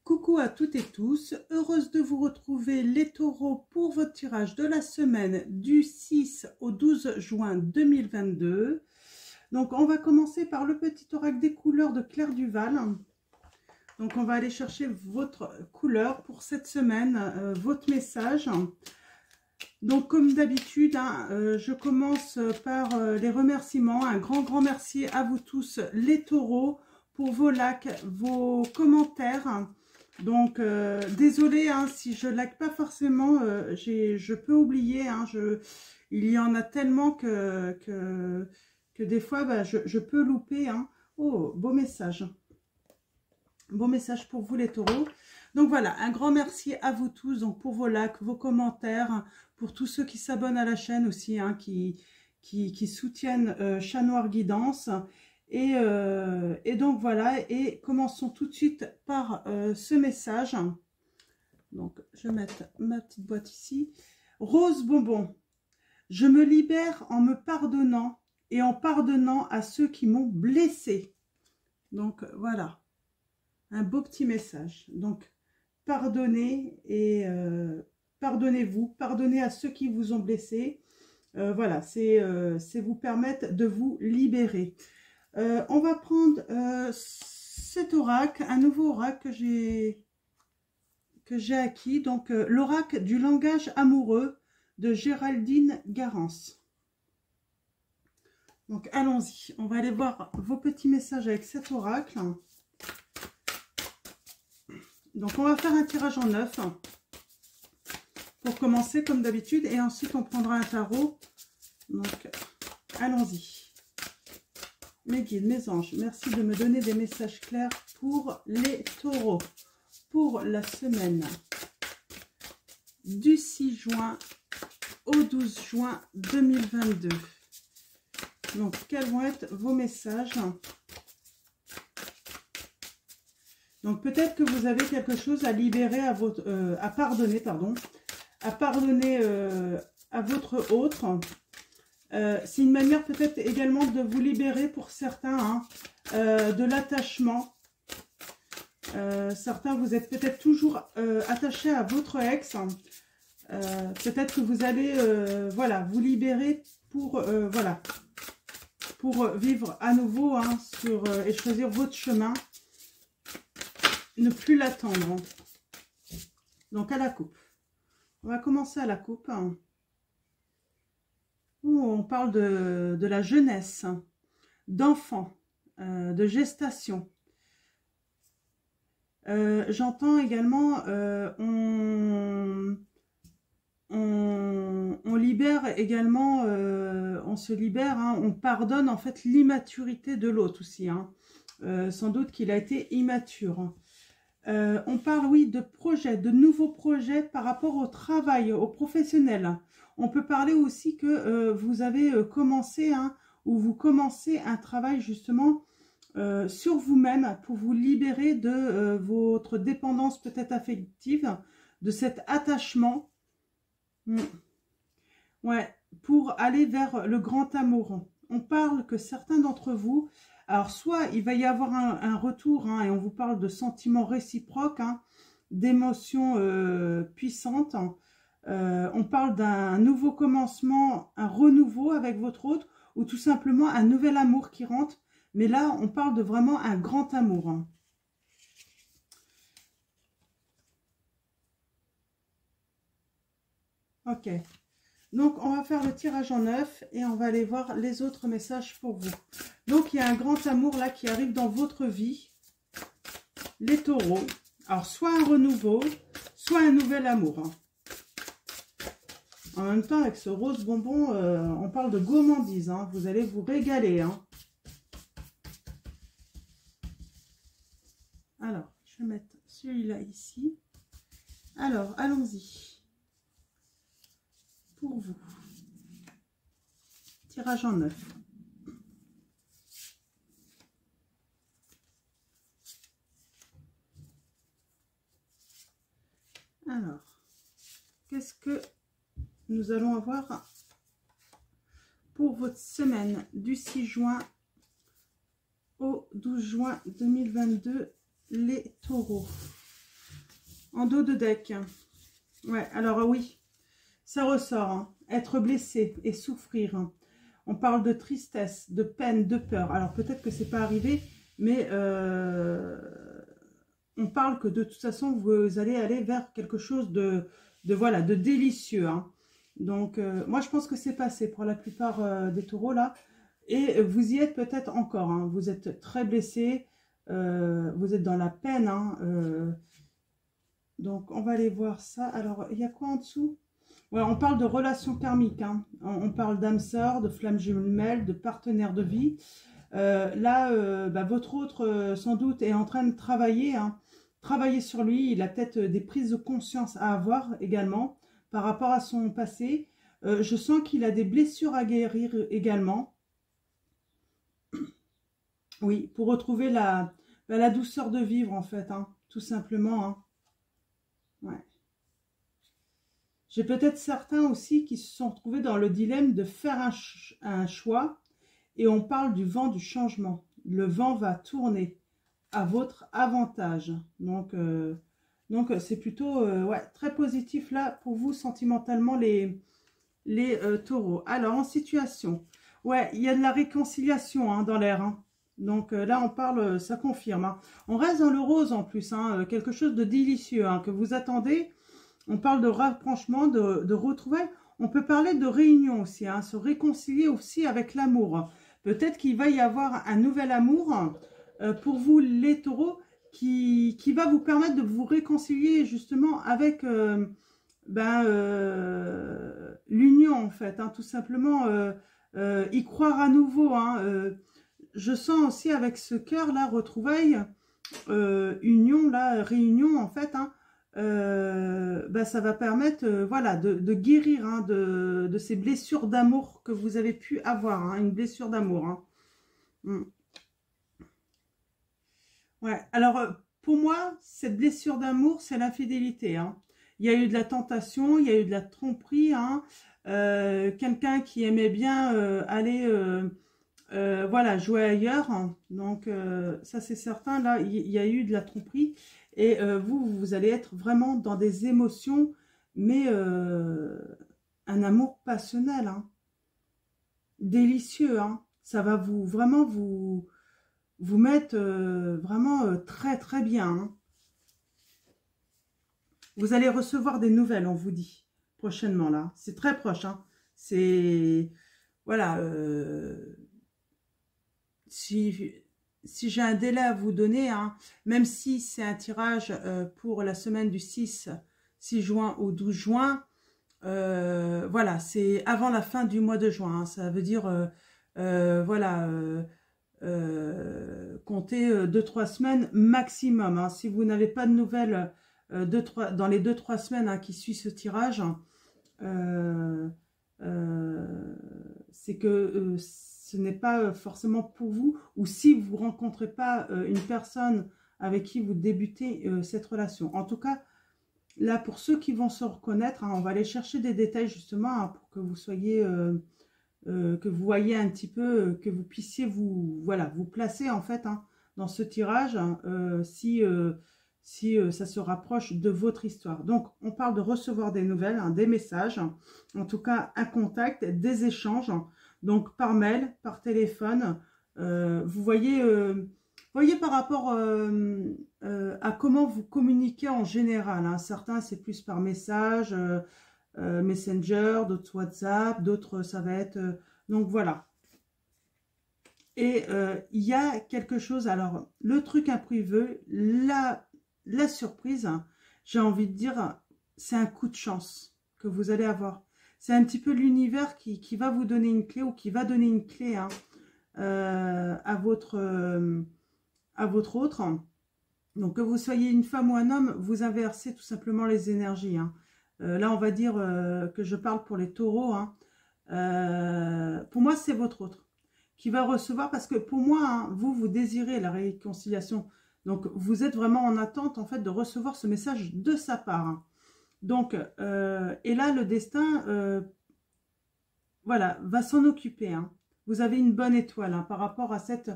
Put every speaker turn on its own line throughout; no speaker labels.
Coucou à toutes et tous, heureuse de vous retrouver les taureaux pour votre tirage de la semaine du 6 au 12 juin 2022. Donc on va commencer par le petit oracle des couleurs de Claire Duval. Donc on va aller chercher votre couleur pour cette semaine, votre message. Donc comme d'habitude, je commence par les remerciements. Un grand merci à vous tous les taureaux pour vos likes, vos commentaires. Donc désolé si je like pas forcément, je peux oublier, il y en a tellement que des fois je peux louper. Oh, beau message pour vous les taureaux. Donc voilà, un grand merci à vous tous donc pour vos likes, vos commentaires, pour tous ceux qui s'abonnent à la chaîne aussi, qui soutiennent Chat Noir Guidance. Et donc voilà, et commençons tout de suite par ce message. Donc je vais mettre ma petite boîte ici. Rose bonbon, je me libère en me pardonnant et en pardonnant à ceux qui m'ont blessé. Donc voilà, un beau petit message. Donc pardonnez et pardonnez-vous, pardonnez à ceux qui vous ont blessé. Voilà, c'est vous permettre de vous libérer. On va prendre cet oracle, un nouveau oracle que j'ai acquis, donc l'oracle du langage amoureux de Géraldine Garance. Donc allons-y, on va aller voir vos petits messages avec cet oracle. Donc on va faire un tirage en 9 pour commencer comme d'habitude, et ensuite on prendra un tarot. Donc allons-y. Mes guides, mes anges, merci de me donner des messages clairs pour les taureaux, pour la semaine du 6 juin au 12 juin 2022. Donc, quels vont être vos messages? Donc, peut-être que vous avez quelque chose à libérer, à pardonner, pardon, à pardonner à votre autre. C'est une manière peut-être également de vous libérer pour certains de l'attachement. Certains, vous êtes peut-être toujours attachés à votre ex. Peut-être que vous allez voilà, vous libérer pour, voilà, pour vivre à nouveau et choisir votre chemin. Ne plus l'attendre. Donc à la coupe. On va commencer à la coupe. Où on parle de la jeunesse, d'enfants, de gestation. J'entends également, on libère également, on se libère, on pardonne en fait l'immaturité de l'autre aussi. Sans doute qu'il a été immature. On parle, oui, de projets, de nouveaux projets par rapport au travail, aux professionnels. On peut parler aussi que vous avez commencé, ou vous commencez un travail justement sur vous-même pour vous libérer de votre dépendance peut-être affective, de cet attachement. Ouais, pour aller vers le grand amour. On parle que certains d'entre vous, alors soit il va y avoir un retour, et on vous parle de sentiments réciproques, d'émotions puissantes. On parle d'un nouveau commencement, un renouveau avec votre autre, ou tout simplement un nouvel amour qui rentre. Mais là, on parle de vraiment un grand amour. Ok. Donc, on va faire le tirage en 9 et on va aller voir les autres messages pour vous. Donc, il y a un grand amour là qui arrive dans votre vie. Les taureaux. Alors, soit un renouveau, soit un nouvel amour. En même temps, avec ce rose bonbon, on parle de gourmandise. Vous allez vous régaler. Alors, je vais mettre celui-là ici. Alors, allons-y. Pour vous. Tirage en 9. Alors, qu'est-ce que nous allons avoir pour votre semaine du 6 juin au 12 juin 2022, les taureaux? En dos de deck. Ouais, alors oui, ça ressort. Hein. Être blessé et souffrir. Hein. On parle de tristesse, de peine, de peur. Alors peut-être que c'est pas arrivé, mais on parle que de toute façon, vous allez aller vers quelque chose voilà, de délicieux. Hein. Donc, moi, je pense que c'est passé pour la plupart des taureaux, là. Et vous y êtes peut-être encore. Hein. Vous êtes très blessé. Vous êtes dans la peine. Hein. Donc, on va aller voir ça. Alors, il y a quoi en dessous? Ouais, on parle de relations karmiques. Hein. On parle d'âme sœur, de flamme jumelle, de partenaire de vie. Là, votre autre, sans doute, est en train de travailler. Hein. Travailler sur lui. Il a peut-être des prises de conscience à avoir également par rapport à son passé. Je sens qu'il a des blessures à guérir également. Oui, pour retrouver la douceur de vivre, en fait, hein, tout simplement. Hein. Ouais. J'ai peut-être certains aussi qui se sont retrouvés dans le dilemme de faire un choix. Et on parle du vent du changement. Le vent va tourner à votre avantage. Donc c'est plutôt ouais, très positif là pour vous sentimentalement les taureaux. Alors en situation, ouais, il y a de la réconciliation hein, dans l'air. Hein. Donc là on parle, ça confirme. Hein. On reste dans le rose en plus, hein, quelque chose de délicieux hein, que vous attendez. On parle de rapprochement, de retrouvailles. On peut parler de réunion aussi, hein, se réconcilier aussi avec l'amour. Peut-être qu'il va y avoir un nouvel amour pour vous les taureaux qui va vous permettre de vous réconcilier justement avec l'union en fait, hein, tout simplement y croire à nouveau. Hein, je sens aussi avec ce cœur là, retrouvailles, union là, réunion en fait, hein, ça va permettre voilà, de guérir hein, de ces blessures d'amour que vous avez pu avoir, hein, une blessure d'amour. Hein. Ouais, alors pour moi, cette blessure d'amour, c'est l'infidélité. Hein. Il y a eu de la tentation, il y a eu de la tromperie. Hein. Quelqu'un qui aimait bien aller voilà, jouer ailleurs. Hein. Donc ça c'est certain, là, il y a eu de la tromperie. Et vous allez être vraiment dans des émotions, mais un amour passionnel, hein, délicieux. Hein. Ça va vraiment vous mettre vraiment très très bien. Hein. Vous allez recevoir des nouvelles, on vous dit, prochainement là. C'est très proche. Hein. C'est, voilà, si j'ai un délai à vous donner, hein, même si c'est un tirage pour la semaine du 6 juin au 12 juin, voilà, c'est avant la fin du mois de juin. Hein, ça veut dire, voilà, comptez 2-3 semaines maximum. Hein, si vous n'avez pas de nouvelles dans les 2-3 semaines hein, qui suivent ce tirage, c'est que ce n'est pas forcément pour vous, ou si vous ne rencontrez pas une personne avec qui vous débutez cette relation. En tout cas, là, pour ceux qui vont se reconnaître, hein, on va aller chercher des détails justement hein, pour que vous soyez, que vous voyez un petit peu, que vous puissiez vous placer en fait hein, dans ce tirage, hein, si ça se rapproche de votre histoire. Donc, on parle de recevoir des nouvelles, hein, des messages, hein, en tout cas un contact, des échanges, hein, donc par mail, par téléphone. Vous voyez par rapport à comment vous communiquez en général. Hein. Certains, c'est plus par message, Messenger, d'autres WhatsApp, d'autres, ça va être... donc, voilà. Et il y a quelque chose... Alors, le truc imprévu, la surprise, hein, j'ai envie de dire, c'est un coup de chance que vous allez avoir. C'est un petit peu l'univers qui va vous donner une clé ou qui va donner une clé hein, à votre autre. Donc, que vous soyez une femme ou un homme, vous inversez tout simplement les énergies. Hein. Là, on va dire que je parle pour les taureaux. Hein. Pour moi, c'est votre autre qui va recevoir, parce que pour moi, hein, vous désirez la réconciliation. Donc, vous êtes vraiment en attente, en fait, de recevoir ce message de sa part. Hein. Donc, et là, le destin, voilà, va s'en occuper. Hein. Vous avez une bonne étoile hein, par rapport à cette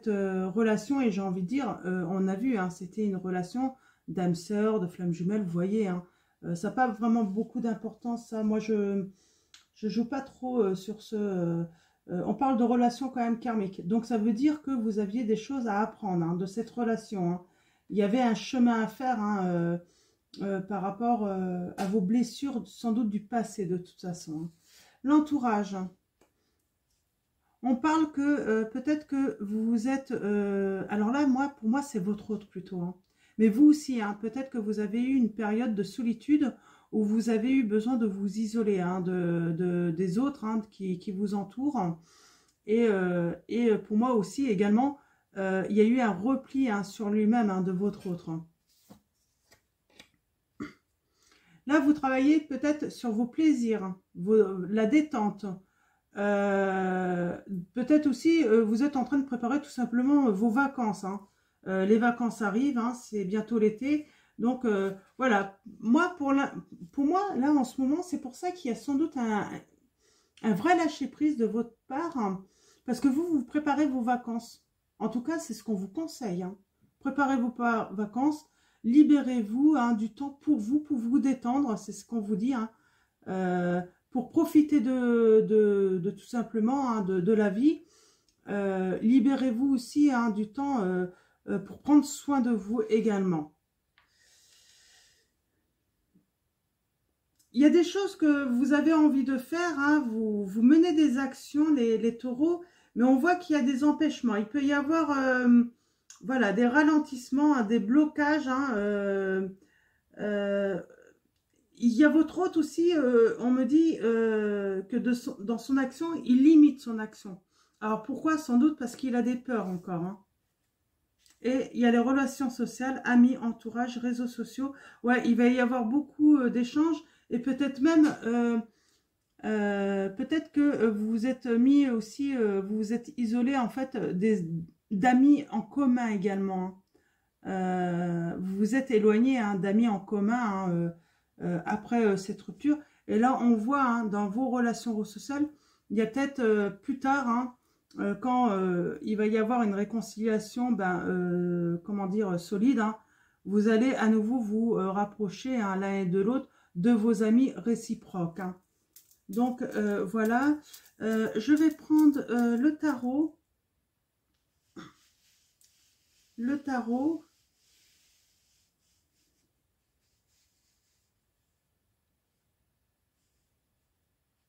relation. Et j'ai envie de dire, on a vu, hein, c'était une relation d'âme sœur, de flamme jumelle, vous voyez, hein. Ça n'a pas vraiment beaucoup d'importance, ça. Moi, je joue pas trop sur ce... on parle de relation quand même karmique. Donc, ça veut dire que vous aviez des choses à apprendre hein, de cette relation. Hein. Il y avait un chemin à faire hein, par rapport à vos blessures, sans doute du passé, de toute façon. Hein. L'entourage. On parle que peut-être que vous êtes... alors là, pour moi, c'est votre autre plutôt. Hein. Mais vous aussi, hein, peut-être que vous avez eu une période de solitude où vous avez eu besoin de vous isoler hein, des autres hein, qui vous entourent. Et pour moi aussi, également, il y a eu un repli hein, sur lui-même hein, de votre autre. Hein. Là, vous travaillez peut-être sur vos plaisirs, la détente. Peut-être aussi, vous êtes en train de préparer tout simplement vos vacances. Hein. Les vacances arrivent, hein, c'est bientôt l'été. Donc, voilà. Moi, pour moi, là, en ce moment, c'est pour ça qu'il y a sans doute un vrai lâcher-prise de votre part. Hein, parce que vous préparez vos vacances. En tout cas, c'est ce qu'on vous conseille. Hein. Préparez vos vacances. Libérez-vous hein, du temps pour vous détendre. C'est ce qu'on vous dit. Hein. Pour profiter de tout simplement hein, de la vie. Libérez-vous aussi hein, du temps pour prendre soin de vous également. Il y a des choses que vous avez envie de faire, hein, vous menez des actions, les taureaux, mais on voit qu'il y a des empêchements. Il peut y avoir voilà, des ralentissements, hein, des blocages. Hein, il y a votre hôte aussi, on me dit que dans son action, il limite son action. Alors pourquoi? Sans doute parce qu'il a des peurs encore. Hein. Et il y a les relations sociales, amis, entourage, réseaux sociaux. Ouais, il va y avoir beaucoup d'échanges et peut-être même, peut-être que vous vous êtes mis aussi, vous vous êtes isolé en fait d'amis en commun également. Vous vous êtes éloigné hein, d'amis en commun hein, après cette rupture. Et là, on voit hein, dans vos relations sociales, il y a peut-être plus tard, hein, quand il va y avoir une réconciliation, comment dire, solide, hein, vous allez à nouveau vous rapprocher hein, l'un et de l'autre de vos amis réciproques. Hein. Donc, voilà. Je vais prendre le tarot. Le tarot.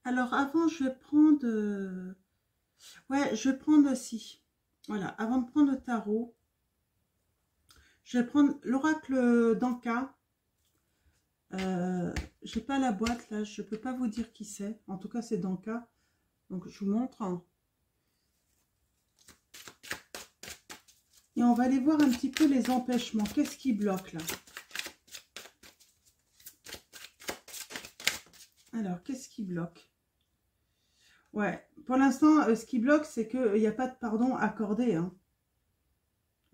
Alors, avant, je vais prendre... ouais, je vais prendre aussi. Voilà, avant de prendre le tarot, je vais prendre l'oracle d'Anka. J'ai pas la boîte, là. Je peux pas vous dire qui c'est. En tout cas, c'est d'Anka. Donc, je vous montre. Et on va aller voir un petit peu les empêchements. Qu'est-ce qui bloque, là? Alors, qu'est-ce qui bloque? Ouais, pour l'instant, ce qui bloque, c'est qu'il n'y a pas de pardon accordé. Hein.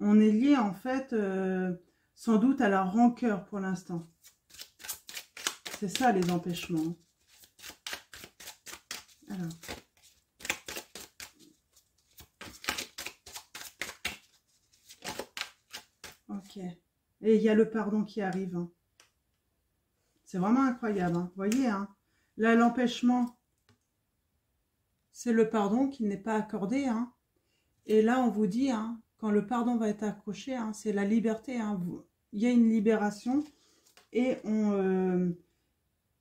On est lié, en fait, sans doute à la rancœur pour l'instant. C'est ça, les empêchements. Alors. Ok. Et il y a le pardon qui arrive. Hein. C'est vraiment incroyable. Hein. Vous voyez, hein. Là, l'empêchement, c'est le pardon qui n'est pas accordé. Hein. Et là, on vous dit, hein, quand le pardon va être accroché, hein, c'est la liberté. Hein. Il y a une libération et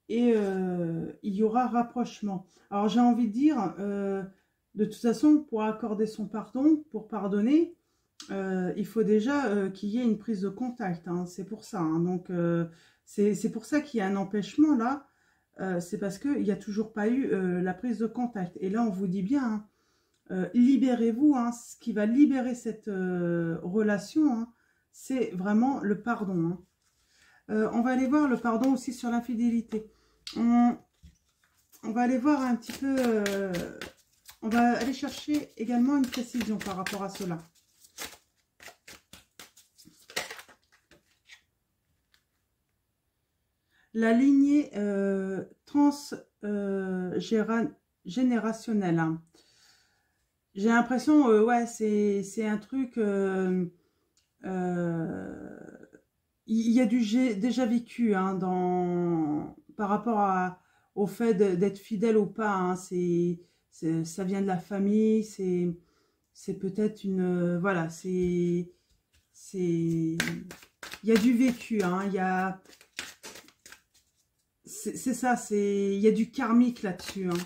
il y aura rapprochement. Alors, j'ai envie de dire, de toute façon, pour accorder son pardon, pour pardonner, il faut déjà qu'il y ait une prise de contact. Hein. C'est pour ça. Hein. Donc, c'est pour ça qu'il y a un empêchement là. C'est parce qu'il n'y a toujours pas eu la prise de contact. Et là, on vous dit bien, hein, libérez-vous. Hein, ce qui va libérer cette relation, hein, c'est vraiment le pardon. Hein. On va aller voir le pardon aussi sur l'infidélité. On va aller voir un petit peu... on va aller chercher également une précision par rapport à cela. La lignée transgénérationnelle. Hein. J'ai l'impression, ouais, c'est un truc... il y a du j'ai déjà vécu hein, par rapport au fait d'être fidèle ou pas. Hein, ça vient de la famille, c'est peut-être une... voilà, il y a du vécu, hein, c'est ça, il y a du karmique là-dessus. Hein.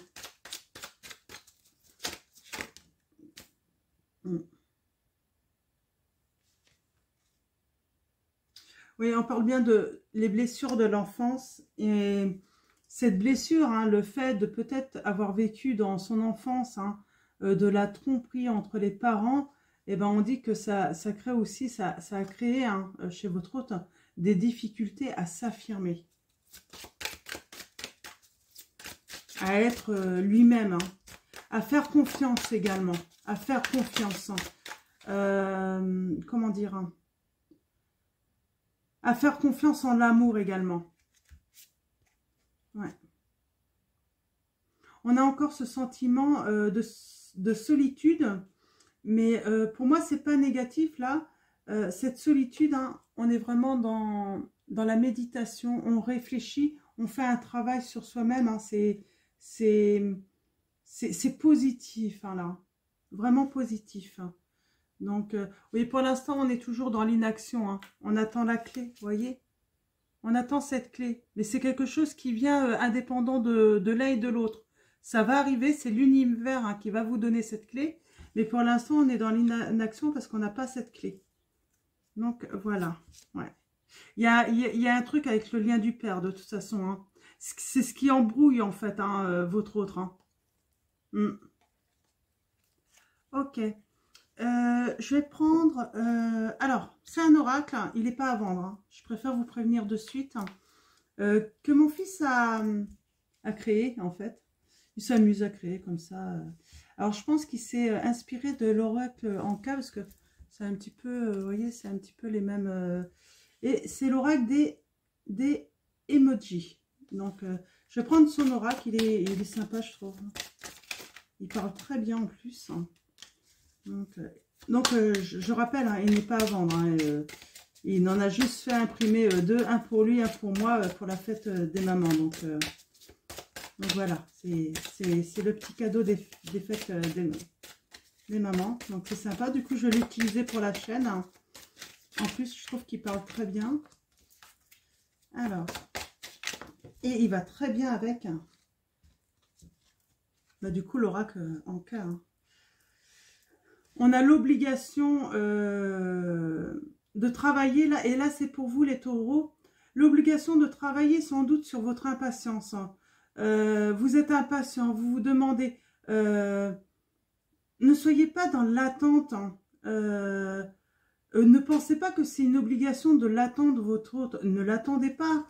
Oui, on parle bien de les blessures de l'enfance. Et cette blessure, hein, le fait de peut-être avoir vécu dans son enfance hein, de la tromperie entre les parents, eh ben, on dit que ça crée aussi, ça a créé hein, chez votre hôte des difficultés à s'affirmer, à être lui-même, hein, à faire confiance également, à faire confiance. Comment dire hein, à faire confiance en l'amour également. Ouais. On a encore ce sentiment de solitude, mais pour moi, c'est pas négatif là. Cette solitude, hein, on est vraiment dans la méditation, on réfléchit, on fait un travail sur soi-même. Hein, c'est positif, hein, là. Vraiment positif. Hein. Donc, oui, pour l'instant, on est toujours dans l'inaction. Hein. On attend la clé, vous voyez? On attend cette clé. Mais c'est quelque chose qui vient indépendant de l'un et de l'autre. Ça va arriver, c'est l'univers hein, qui va vous donner cette clé. Mais pour l'instant, on est dans l'inaction parce qu'on n'a pas cette clé. Donc, voilà. Ouais. Il y a un truc avec le lien du père, de toute façon. Hein. C'est ce qui embrouille, en fait, hein, votre autre. Hein. Ok. Je vais prendre... alors, c'est un oracle, hein, il n'est pas à vendre. Hein. Je préfère vous prévenir de suite. Hein, que mon fils a créé, en fait. Il s'amuse à créer comme ça. Alors, je pense qu'il s'est inspiré de l'oracle en cas, parce que c'est un petit peu... vous voyez, c'est un petit peu les mêmes... et c'est l'oracle des emojis. Donc, je vais prendre son oracle. Il est sympa, je trouve. Il parle très bien en plus. Hein. Donc je rappelle, hein, il n'est pas à vendre. Hein, il en a juste fait imprimer deux, un pour lui, un pour moi, pour la fête des mamans. Donc voilà, c'est le petit cadeau des fêtes des mamans. Donc c'est sympa. Du coup, je l'ai utilisé pour la chaîne. Hein. En plus, je trouve qu'il parle très bien. Alors, et il va très bien avec. Hein. Bah, du coup, l'oracle en cas. Hein. On a l'obligation de travailler, là, et là c'est pour vous les taureaux, l'obligation de travailler sans doute sur votre impatience. Hein. Vous êtes impatient, vous vous demandez, ne soyez pas dans l'attente. Hein. Ne pensez pas que c'est une obligation de l'attendre votre autre, ne l'attendez pas.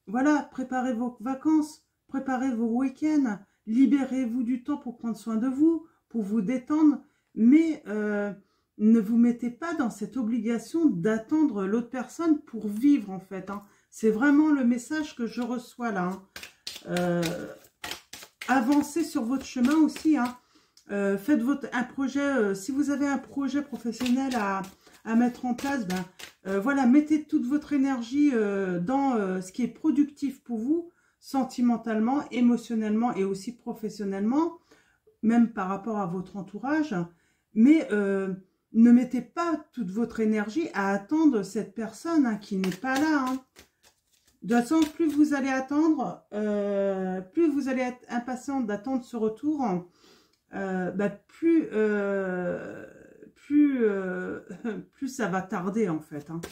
Voilà, préparez vos vacances, préparez vos week-ends, libérez-vous du temps pour prendre soin de vous, pour vous détendre. Mais ne vous mettez pas dans cette obligation d'attendre l'autre personne pour vivre, en fait. Hein. C'est vraiment le message que je reçois là. Hein. Avancez sur votre chemin aussi. Hein. Faites un projet. Si vous avez un projet professionnel à mettre en place, ben, voilà, mettez toute votre énergie dans ce qui est productif pour vous, sentimentalement, émotionnellement et aussi professionnellement, même par rapport à votre entourage. Mais ne mettez pas toute votre énergie à attendre cette personne hein, qui n'est pas là. Hein. De toute façon, plus vous allez attendre, plus vous allez être impatiente d'attendre ce retour, bah, plus ça va tarder en fait. Hein.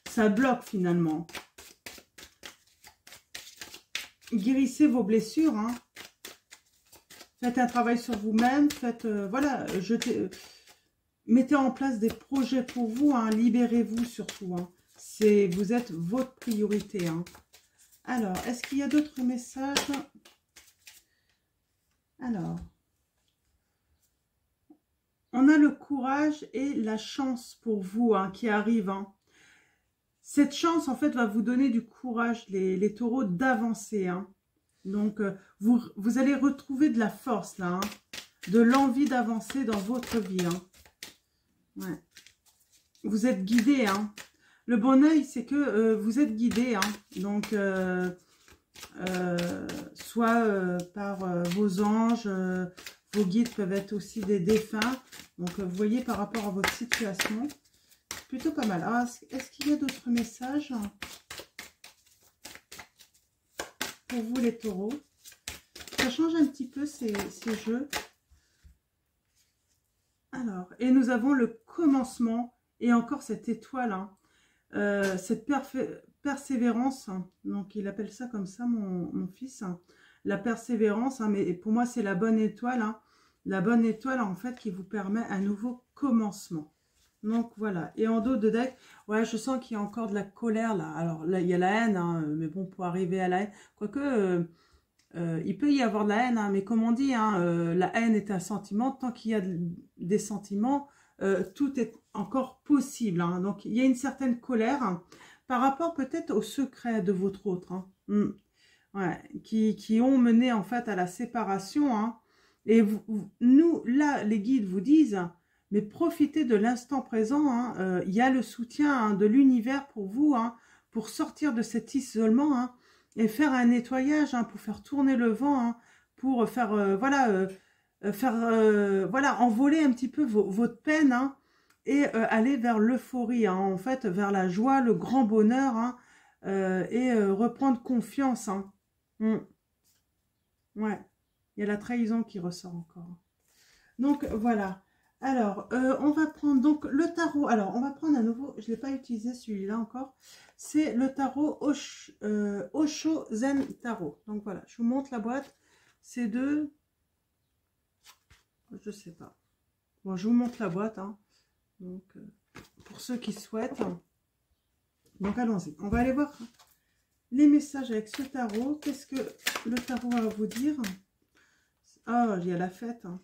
Ça bloque finalement. Guérissez vos blessures. Hein. Faites un travail sur vous-même, faites, voilà, mettez en place des projets pour vous, hein, libérez-vous surtout. Hein. Vous êtes votre priorité. Hein. Alors, est-ce qu'il y a d'autres messages? Alors, on a le courage et la chance pour vous hein, qui arrive. Hein. Cette chance, en fait, va vous donner du courage, les taureaux, d'avancer. Hein. Donc, vous allez retrouver de la force, là, hein, de l'envie d'avancer dans votre vie. Hein. Ouais. Vous êtes guidé. Hein. Le bon œil, c'est que vous êtes guidé, hein, donc soit par vos anges, vos guides peuvent être aussi des défunts. Donc vous voyez par rapport à votre situation, plutôt pas mal. Alors, est-ce qu'il y a d'autres messages pour vous les taureaux? Ça change un petit peu ces jeux. Alors, et nous avons le commencement et encore cette étoile, hein, cette persévérance, hein. Donc il appelle ça comme ça mon fils, hein. La persévérance, hein, mais pour moi c'est la bonne étoile, hein. La bonne étoile en fait qui vous permet un nouveau commencement. Donc voilà, et en dos de deck, ouais, je sens qu'il y a encore de la colère là. Alors là il y a la haine, hein, mais bon, pour arriver à la haine, quoique il peut y avoir de la haine, hein, mais comme on dit, hein, la haine est un sentiment. Tant qu'il y a des sentiments, tout est encore possible, hein. Donc il y a une certaine colère, hein, par rapport peut-être au secret de votre autre, hein. Ouais, qui ont mené en fait à la séparation, hein. Et nous, là, les guides vous disent, mais profitez de l'instant présent, hein. Il y a le soutien, hein, de l'univers pour vous, hein, pour sortir de cet isolement, hein, et faire un nettoyage, hein, pour faire tourner le vent, hein, pour faire, voilà, voilà, envoler un petit peu votre peine, hein, et aller vers l'euphorie, hein, en fait, vers la joie, le grand bonheur, hein, et reprendre confiance, hein. Ouais, il y a la trahison qui ressort encore. Donc voilà. Alors, on va prendre donc le tarot. Alors, on va prendre à nouveau, je ne l'ai pas utilisé celui-là encore. C'est le tarot Osho Zen Tarot. Donc voilà, je vous montre la boîte. C'est de... Je sais pas. Bon, je vous montre la boîte, hein. Donc, pour ceux qui souhaitent. Donc, allons-y. On va aller voir les messages avec ce tarot. Qu'est-ce que le tarot va vous dire? Ah, il y a la fête, hein.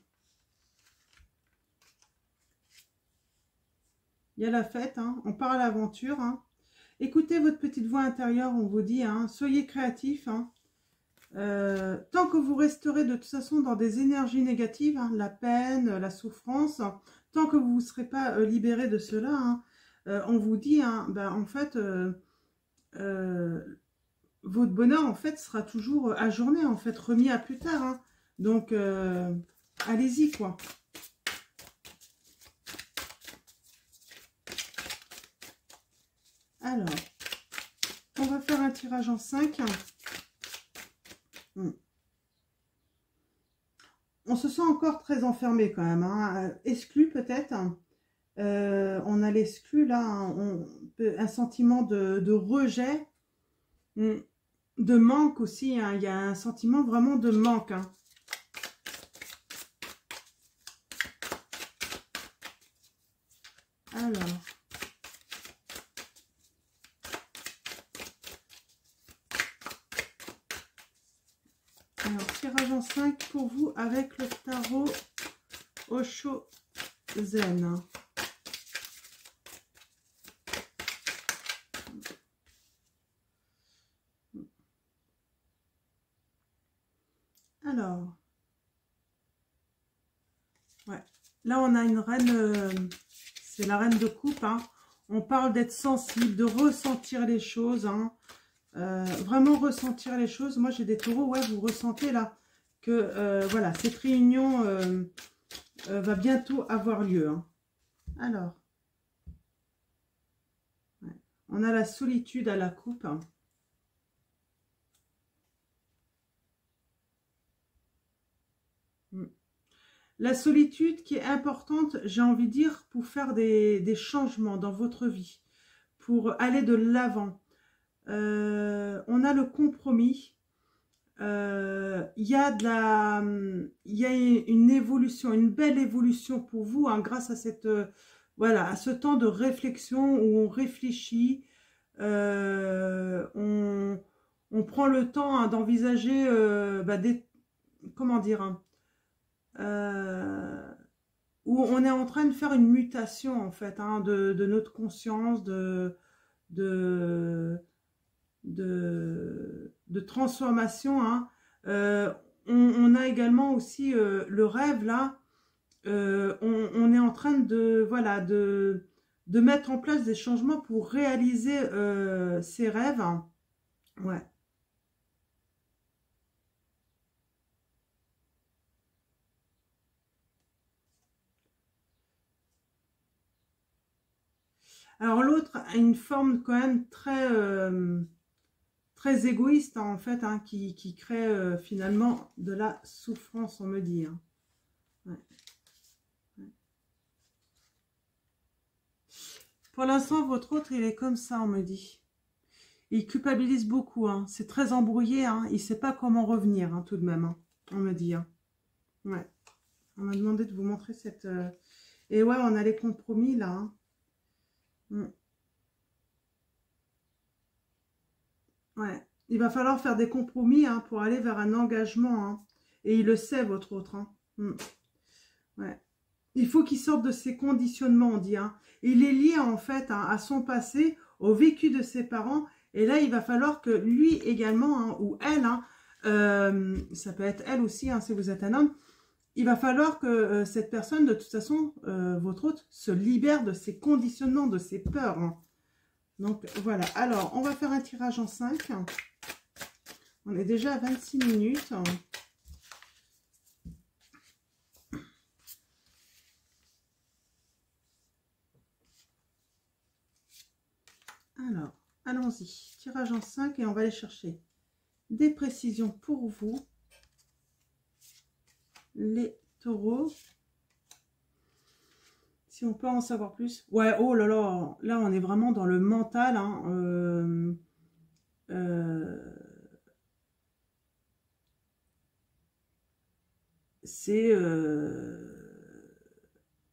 Il y a la fête, hein. On part à l'aventure, hein. Écoutez votre petite voix intérieure, on vous dit, hein. Soyez créatifs, hein. Tant que vous resterez de toute façon dans des énergies négatives, hein, la peine, la souffrance, tant que vous ne serez pas libéré de cela, hein, on vous dit, hein, ben, en fait, votre bonheur, en fait, sera toujours ajourné, en fait, remis à plus tard, hein. Donc, allez-y, quoi. Alors, on va faire un tirage en 5. On se sent encore très enfermé quand même, hein. Exclu peut-être. On a l'exclu là, hein. Un sentiment de rejet, de manque aussi, hein. Il y a un sentiment vraiment de manque, hein. Alors, tirage en 5 pour vous avec le tarot Osho Zen. Alors, ouais, là on a une reine, c'est la reine de coupe, hein. On parle d'être sensible, de ressentir les choses, hein. Vraiment ressentir les choses. Moi j'ai des taureaux, ouais, vous ressentez là que voilà, cette réunion va bientôt avoir lieu, hein. Alors, ouais, on a la solitude à la coupe, hein. La solitude qui est importante, j'ai envie de dire, pour faire des changements dans votre vie, pour aller de l'avant. On a le compromis. Il y a une évolution, une belle évolution pour vous, hein, grâce à cette voilà, à ce temps de réflexion où on réfléchit, on prend le temps, hein, d'envisager comment dire, hein, où on est en train de faire une mutation en fait, hein, de notre conscience, de transformation, hein. On a également aussi le rêve là, on est en train de voilà de mettre en place des changements pour réaliser ses rêves. Ouais. Alors l'autre a une forme quand même très égoïste, hein, en fait, hein, qui crée finalement de la souffrance, on me dit. Hein. Ouais. Ouais. Pour l'instant, votre autre, il est comme ça, on me dit. Il culpabilise beaucoup, hein. C'est très embrouillé, hein. Il ne sait pas comment revenir, hein, tout de même, hein, on me dit. Hein. Ouais. On m'a demandé de vous montrer cette... Et ouais, on a les compromis, là. Hein. Mm. Ouais. Il va falloir faire des compromis, hein, pour aller vers un engagement. Hein. Et il le sait, votre autre. Hein. Mm. Ouais. Il faut qu'il sorte de ses conditionnements, on dit. Hein. Il est lié, en fait, hein, à son passé, au vécu de ses parents. Et là, il va falloir que lui également, hein, ou elle, hein, ça peut être elle aussi, hein, si vous êtes un homme, il va falloir que cette personne, de toute façon, votre hôte, se libère de ses conditionnements, de ses peurs. Hein. Donc, voilà. Alors, on va faire un tirage en 5. On est déjà à 26 minutes. Alors, allons-y. Tirage en 5 et on va aller chercher des précisions pour vous, les taureaux. Si on peut en savoir plus. Ouais, oh là là, là on est vraiment dans le mental. Hein, c'est...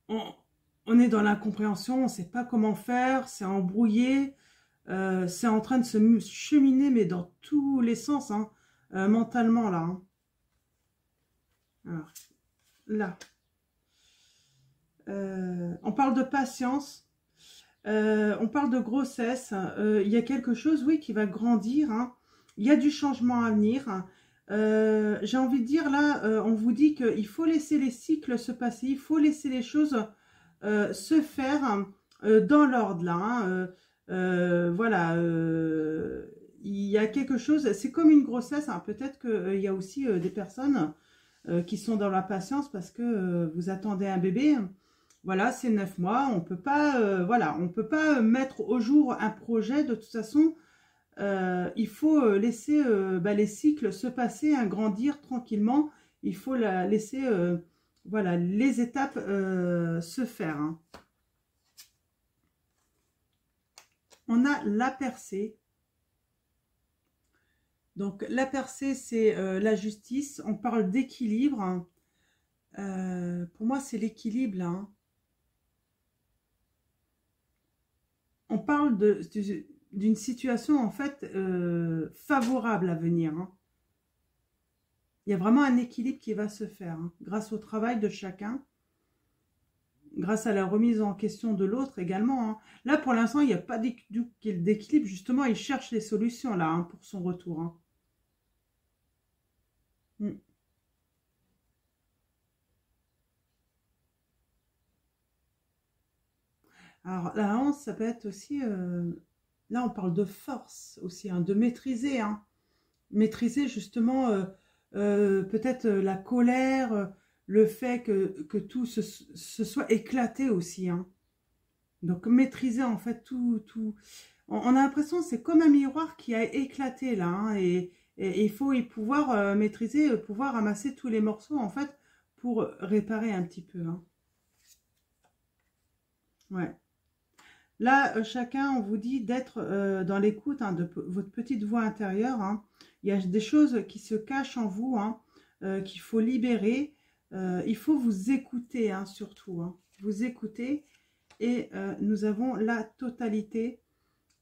on est dans l'incompréhension, on ne sait pas comment faire, c'est embrouillé, c'est en train de se cheminer, mais dans tous les sens, hein, mentalement, là. Hein. Alors, là. On parle de patience, on parle de grossesse, il y a quelque chose, oui, qui va grandir, hein. Il y a du changement à venir. J'ai envie de dire, là, on vous dit qu'il faut laisser les cycles se passer, il faut laisser les choses se faire dans l'ordre, là. Hein, voilà, il y a quelque chose, c'est comme une grossesse, hein, peut-être qu'il y a aussi des personnes qui sont dans la patience parce que vous attendez un bébé. Voilà, c'est 9 mois. On peut pas, voilà, on peut pas mettre au jour un projet. De toute façon, il faut laisser les cycles se passer, hein, grandir tranquillement. Il faut laisser, voilà, les étapes se faire. Hein. On a la percée. Donc, la percée, c'est la justice. On parle d'équilibre. Hein. Pour moi, c'est l'équilibre, là. Hein. On parle d'une situation, en fait, favorable à venir. Hein. Il y a vraiment un équilibre qui va se faire, hein, grâce au travail de chacun, grâce à la remise en question de l'autre également. Hein. Là, pour l'instant, il n'y a pas d'équilibre. Justement, il cherche les solutions, là, hein, pour son retour. Hein. Mm. Alors, la hanse, ça peut être aussi... là, on parle de force aussi, hein, de maîtriser. Hein. Maîtriser, justement, peut-être la colère, le fait que tout se soit éclaté aussi. Hein. Donc, maîtriser, en fait, tout... On a l'impression que c'est comme un miroir qui a éclaté, là. Hein, et il faut y pouvoir maîtriser, pouvoir ramasser tous les morceaux, en fait, pour réparer un petit peu. Hein. Ouais. Là, chacun, on vous dit d'être dans l'écoute, hein, de votre petite voix intérieure. Hein. Il y a des choses qui se cachent en vous, hein, qu'il faut libérer. Il faut vous écouter, hein, surtout. Hein. Vous écouter. Et nous avons la totalité.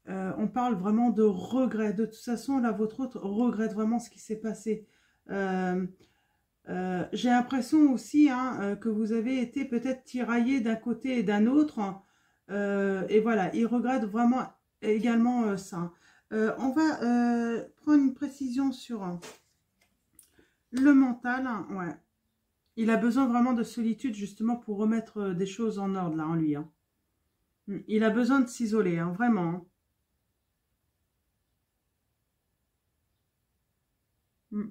On parle vraiment de regret. De toute façon, là, votre autre regrette vraiment ce qui s'est passé. J'ai l'impression aussi, hein, que vous avez été peut-être tiraillé d'un côté et d'un autre. Et voilà, il regrette vraiment également ça. On va prendre une précision sur le mental. Ouais. Il a besoin vraiment de solitude justement pour remettre des choses en ordre là en lui. Hein. Il a besoin de s'isoler, hein, vraiment. Mm.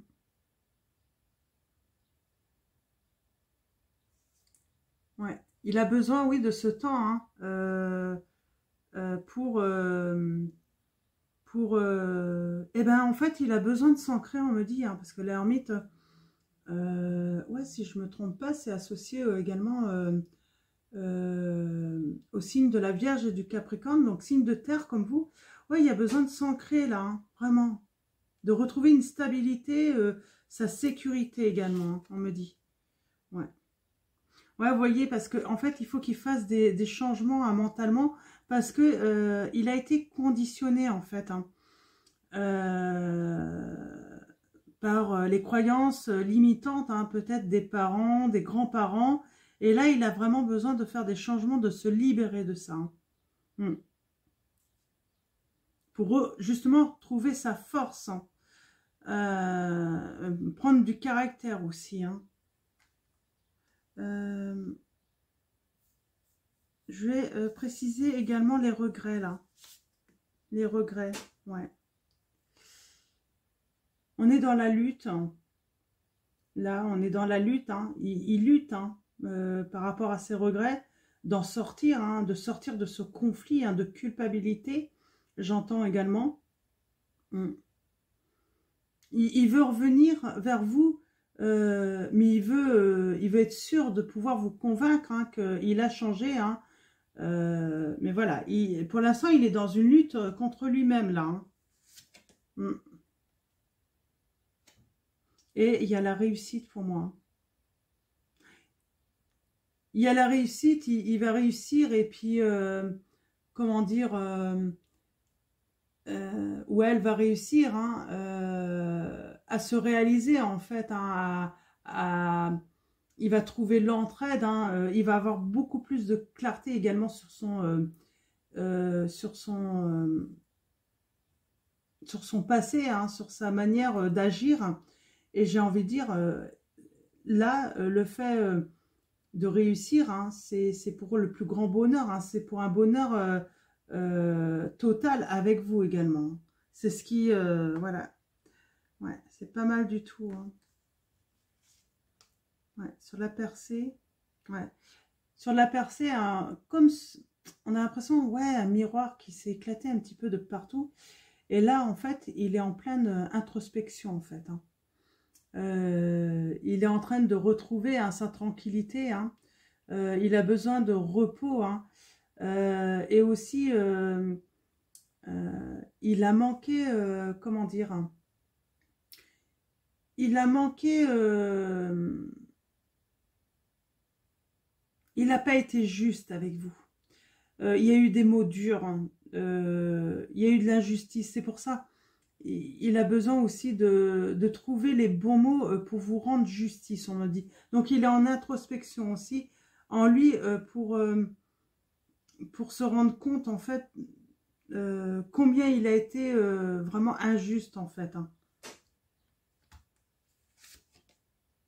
Ouais. Il a besoin, oui, de ce temps, hein, pour... Eh ben, en fait, il a besoin de s'ancrer, on me dit, hein, parce que l'ermite, ouais, si je me trompe pas, c'est associé également au signe de la Vierge et du Capricorne, donc signe de terre comme vous. Ouais, il y a besoin de s'ancrer là, hein, vraiment. De retrouver une stabilité, sa sécurité également, hein, on me dit. Ouais. Ouais, vous voyez, parce que en fait, il faut qu'il fasse des changements hein, mentalement, parce que il a été conditionné en fait. Hein. Par les croyances limitantes, hein, peut-être des parents, des grands-parents. Et là, il a vraiment besoin de faire des changements, de se libérer de ça. Hein. Pour justement trouver sa force. Hein. Prendre du caractère aussi. Hein. Je vais préciser également les regrets, là. Les regrets, ouais. On est dans la lutte. Hein. Là, on est dans la lutte. Hein. Il lutte hein, par rapport à ses regrets, d'en sortir, hein, de sortir de ce conflit hein, de culpabilité. J'entends également. Il veut revenir vers vous, mais il veut être sûr de pouvoir vous convaincre hein, qu'il a changé. Hein. Mais voilà, pour l'instant, il est dans une lutte contre lui-même, là. Hein. Et il y a la réussite pour moi. Il y a la réussite, il va réussir et puis, comment dire, ou elle va réussir hein, à se réaliser en fait. Hein, il va trouver l'entraide, hein, il va avoir beaucoup plus de clarté également sur son passé, hein, sur sa manière d'agir. Et j'ai envie de dire, là, le fait de réussir, hein, c'est pour le plus grand bonheur, hein, c'est pour un bonheur total avec vous également. C'est ce qui, voilà, ouais, c'est pas mal du tout. Hein. Ouais, sur la percée, ouais. Sur la percée, comme on a l'impression, ouais, un miroir qui s'est éclaté un petit peu de partout. Et là, en fait, il est en pleine introspection, en fait. Hein. Il est en train de retrouver hein, sa tranquillité. Hein. Il a besoin de repos. Hein. Et aussi, il a manqué, comment dire, hein. Il a manqué, il n'a pas été juste avec vous. Il y a eu des mots durs, hein. Il y a eu de l'injustice. C'est pour ça, il a besoin aussi de trouver les bons mots pour vous rendre justice, on me dit. Donc, il est en introspection aussi, en lui, pour se rendre compte, en fait, combien il a été vraiment injuste, en fait. Hein.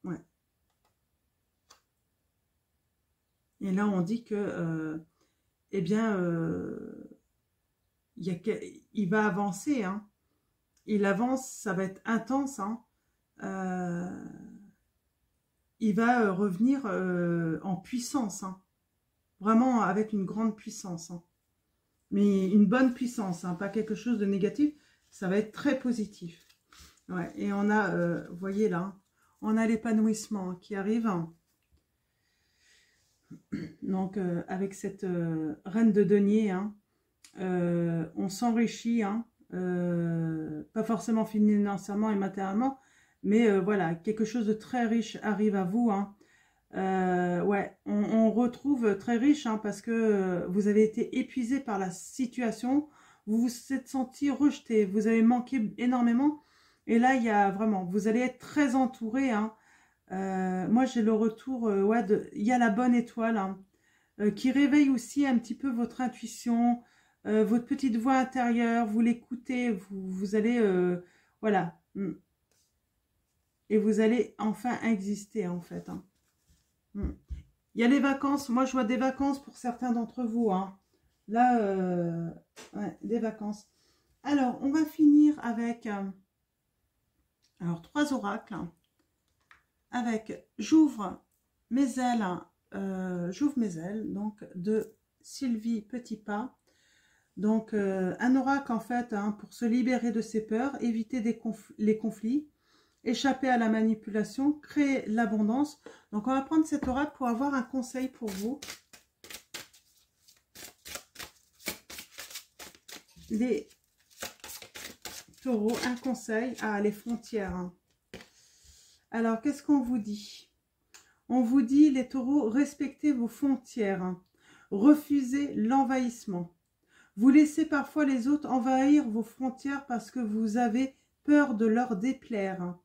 Ouais. Et là, on dit que, eh bien, il va avancer, hein. Il avance, ça va être intense, hein. Il va revenir en puissance, hein. Vraiment avec une grande puissance. Hein. Mais une bonne puissance, hein, pas quelque chose de négatif, ça va être très positif. Ouais, et on a, vous voyez là, on a l'épanouissement qui arrive. Hein. Donc, avec cette reine de denier, hein, on s'enrichit, hein, pas forcément financièrement et matériellement, mais voilà, quelque chose de très riche arrive à vous. Hein. Ouais, on retrouve très riche hein, parce que vous avez été épuisé par la situation, vous vous êtes senti rejeté, vous avez manqué énormément. Et là, il y a vraiment, vous allez être très entouré. Hein. Moi, j'ai le retour, ouais, il y a la bonne étoile hein, qui réveille aussi un petit peu votre intuition, votre petite voix intérieure, vous l'écoutez, vous allez, voilà, et vous allez enfin exister en fait. Hein. Il y a les vacances, moi je vois des vacances pour certains d'entre vous. Hein. Là, ouais, des vacances. Alors, on va finir avec alors 3 oracles. Avec j'ouvre mes ailes, donc de Sylvie Petitpas. Donc, un oracle en fait, hein, pour se libérer de ses peurs, éviter les conflits, échapper à la manipulation, créer l'abondance. Donc, on va prendre cet oracle pour avoir un conseil pour vous. Les taureaux, un conseil. Ah, les frontières. Hein. Alors, qu'est-ce qu'on vous dit? On vous dit, les taureaux, respectez vos frontières. Hein. Refusez l'envahissement. Vous laissez parfois les autres envahir vos frontières parce que vous avez peur de leur déplaire.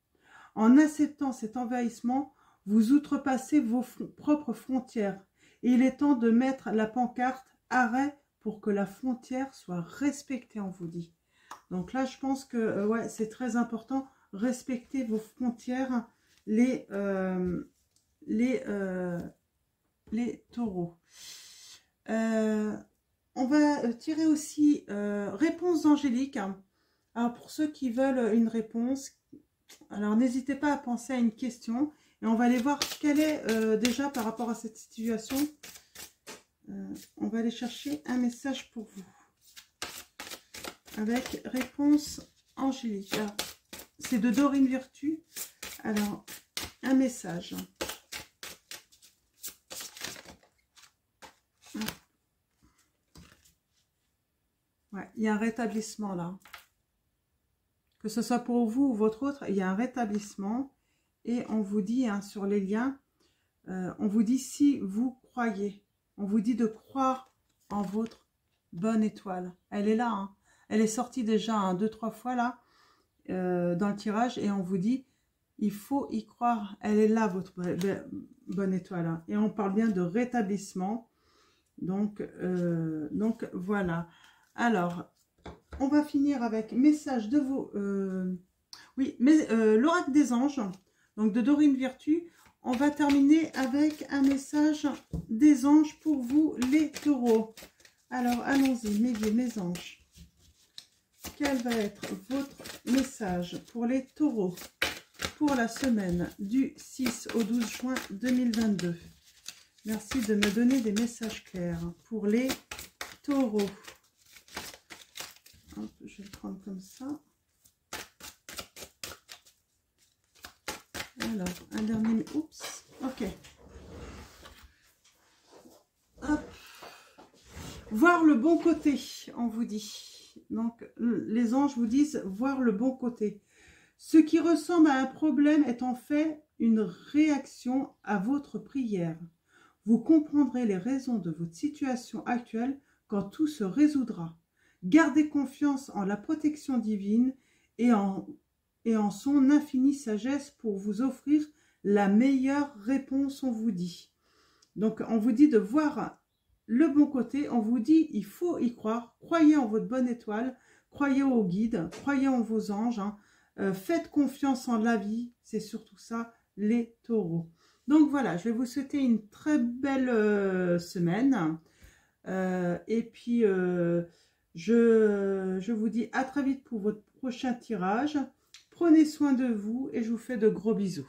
En acceptant cet envahissement, vous outrepassez vos propres frontières. Et il est temps de mettre la pancarte « Arrêt » pour que la frontière soit respectée, on vous dit. Donc là, je pense que ouais, c'est très important. Respectez vos frontières, les taureaux. On va tirer aussi réponse angélique. Alors pour ceux qui veulent une réponse, alors n'hésitez pas à penser à une question et on va aller voir quelle est déjà par rapport à cette situation. On va aller chercher un message pour vous avec réponse angélique. C'est de Dorine Virtue. Alors un message. Ouais, il y a un rétablissement là. Que ce soit pour vous ou votre autre, il y a un rétablissement. Et on vous dit, hein, sur les liens, on vous dit si vous croyez. On vous dit de croire en votre bonne étoile. Elle est là. Hein. Elle est sortie déjà 2-3 fois là, dans le tirage. Et on vous dit, il faut y croire. Elle est là, votre bonne étoile. Hein. Et on parle bien de rétablissement. Donc voilà. Alors, on va finir avec message de vos... oui, mais l'oracle des anges, donc de Dorine Virtue. On va terminer avec un message des anges pour vous, les taureaux. Alors, allons-y, mes guides, mes anges. Quel va être votre message pour les taureaux pour la semaine du 6 au 12 juin 2022? Merci de me donner des messages clairs pour les taureaux. Hop, je vais le prendre comme ça. Alors, un dernier... Oups, ok. Hop. Voir le bon côté, on vous dit. Donc, les anges vous disent voir le bon côté. Ce qui ressemble à un problème est en fait une réaction à votre prière. Vous comprendrez les raisons de votre situation actuelle quand tout se résoudra. Gardez confiance en la protection divine et en son infinie sagesse pour vous offrir la meilleure réponse, on vous dit. Donc, on vous dit de voir le bon côté. On vous dit, il faut y croire. Croyez en votre bonne étoile. Croyez au guide. Croyez en vos anges. Hein. Faites confiance en la vie. C'est surtout ça, les taureaux. Donc, voilà, je vais vous souhaiter une très belle semaine. Et puis, je vous dis à très vite pour votre prochain tirage. Prenez soin de vous et je vous fais de gros bisous.